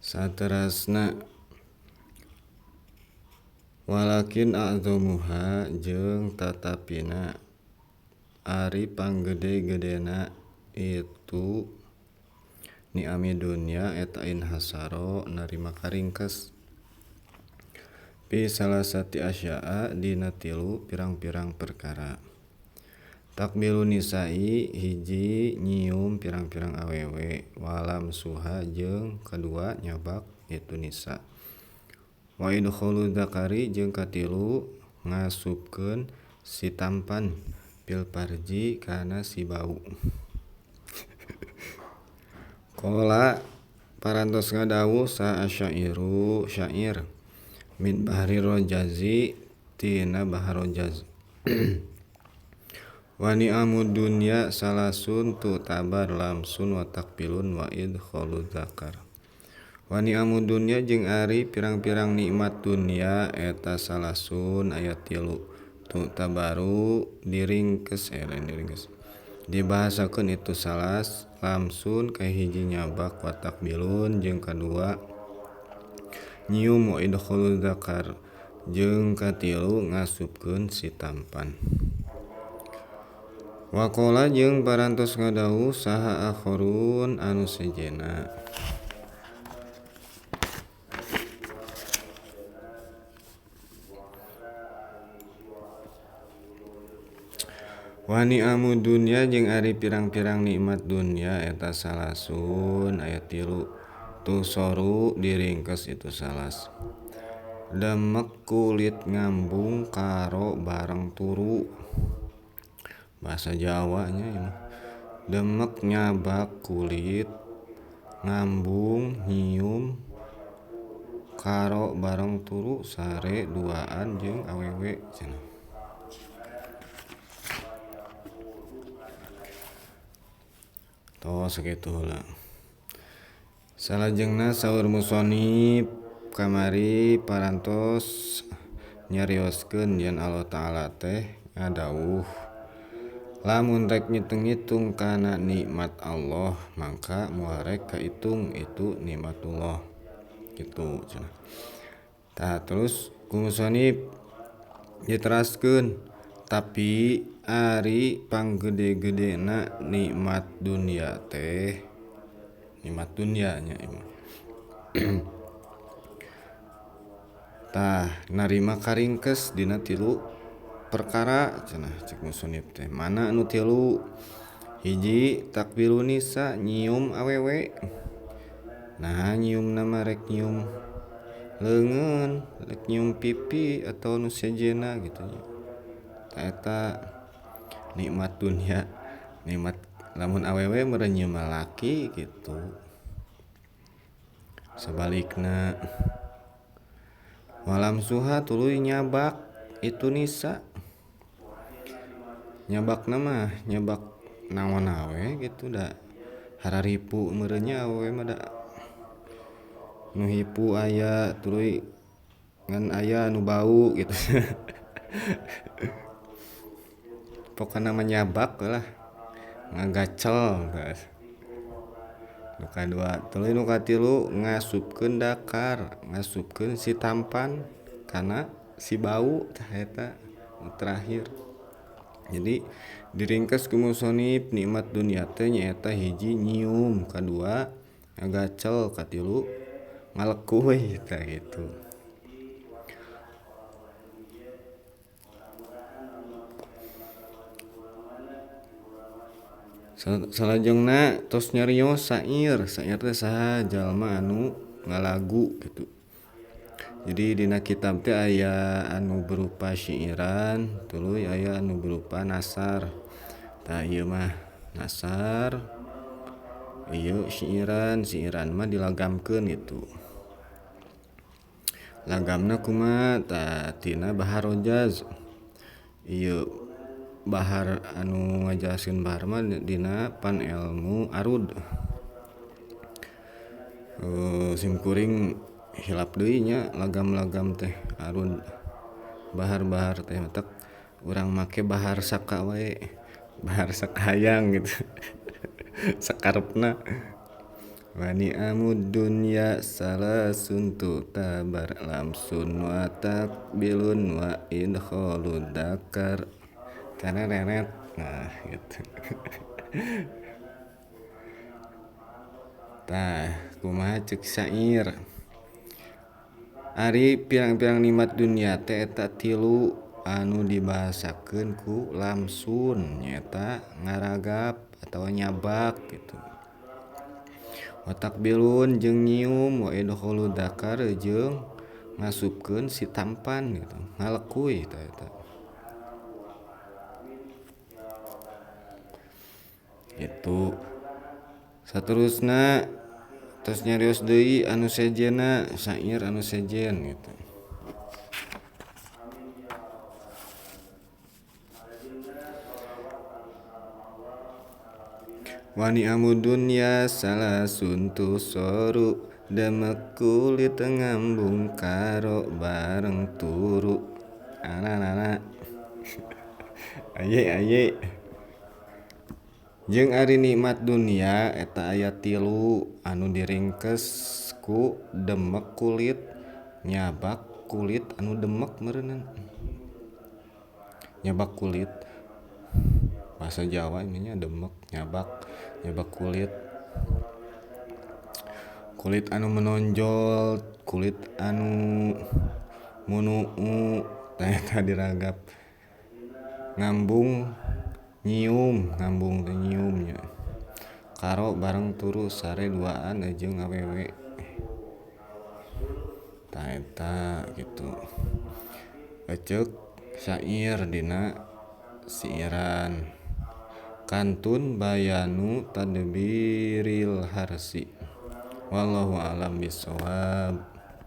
Saterasna walakin a'dzamuha jeung tatapina ari panggede-gedena itu ni'ami dunya eta inhasaro narima karingkes fi salasati asya'a dina tilu pirang-pirang perkara. Takbilun nisa'i hiji nyium pirang-pirang awewe, walam suha jeung kadua nyabak itu nisa. Wa idkhulu dzakari jeung katilu ngasupkeun si tampan fil farji kana si bau. Qala parantos ngadawuh sa asyairu syair min bahri rojazi tina bahar rojaz. Wa ni'amud dunya salasun tu tabar lamsun wa takbilun wa idkhalu dzakar. Wa ni'amud dunya jeung ari pirang-pirang nikmat dunya eta salasun aya tilu tu tabaru diringkes dibahasakeun itu salas lamsun kahiji nyabak wa takbilun jeung kadua nyium wa idkhalu dzakar jeung katilu ngasupkeun si tampan. Wa qala jeung parantos ngadawuh saha akharun anu sejena. Wa ni'amud dunya jeung ari pirang-pirang nikmat dunya eta salasun aya tilu tu soru diringkes itu salas. Demek kulit ngambung karo bareng turu. Bahasa Jawa nya ieu mah. Demek nyabak kulit ngambung nyium karo bareng turu sare duaan jeung awewe cenah. Tos sakitu heula. Salajengna saur musannif kamari parantos nyarioskeun yen Allah Ta'ala teh ngadawuh lamun rek ngitung-ngitung kana nikmat Allah mangka moal rek kahitung itu nikmatullah kitu cenah. Tah terus ku musannif diteraskeun tapi ari panggede-gedena nikmat dunya teh nikmat dunya nya imah. Tah narima karingkes dina tilu perkara cenah cek musannif teh. Mana anu tilu? Hiji takbilun nisa nyium awewe. Nah nyiumna mah rek nyium leungeun, rek nyium pipi atau nu sejenna kitu nya. Tah eta nikmat dunya, nikmat lamun awewe meureun nyium lalaki kitu. Sabalikna walam suha tuluy nyabak itu nisa. Nyabakna mah nyabak naon we kitu da hararipu meureun nya awewe mah da nu hipu aya tuluy ngan aya nu bau kitu. Pokona mah nyabak lah ngagacel geus. Nu kadua tuluy nu katilu ngasupkeun dakar, ngasupkeun si tampan kana si bau tah eta nu terakhir. Jadi diringkes ku musannif nikmat dunya teh nyaeta hiji nyium, kadua ngagacel, katilu ngalekuy tah kitu. Salajengna tos nyarios syair teh saha jalma anu ngalagu kitu. Jadi dina kitab teh aya anu berupa syairan, tuluy aya anu berupa nasar. Tah ieu mah nasar, ieu syairan, syairan mah dilagamkeun gitu. Lagamna kumaha? Tah tina bahar rojaz. Ieu bahar anu ngajelaskeun bahar mah dina pan ilmu arud. Simkuring hilap deui nya lagam-lagam teh arud bahar-bahar teh matak urang make bahar saka wae, bahar sakayang gitu. Sakarepna Wani amud dunya salasun tabar lamsun wa takbilun wa idkhalud dakar tereret. Nah gitu. Tah kumaha ceuk syair. Ari pirang-pirang nikmat dunia teh eta tilu anu dibahasakeun ku lamsun nyaeta ngaragap atawa nyabak gitu. Watak bilun jeung nyium wa idkhalud dakar jeung ngasupkeun si tampan gitu. Ngalekuy eta. Itu saterusna tos nyarios deui anu sejenna syair anu sejen gitu. Wani amud dunya salasun tusoru demek kulit ngambung karo bareng turu. Anana aye. Jeung ari nikmat dunia eta aya tilu anu diringkes ku demek kulit, nyabak kulit anu demek meureunna. Nyabak kulit bahasa Jawa ini nya demek, nyabak kulit. Kulit anu menonjol, kulit anu munuu tah eta diragap. Ngambung teh nyium nya. Karo bareng turu sare duaan jeung awewe. Tah eta kitu. Eceuk syair dina siiran. Kantun bayanu tadbiril harsi. Wallahu a'lam bishawab.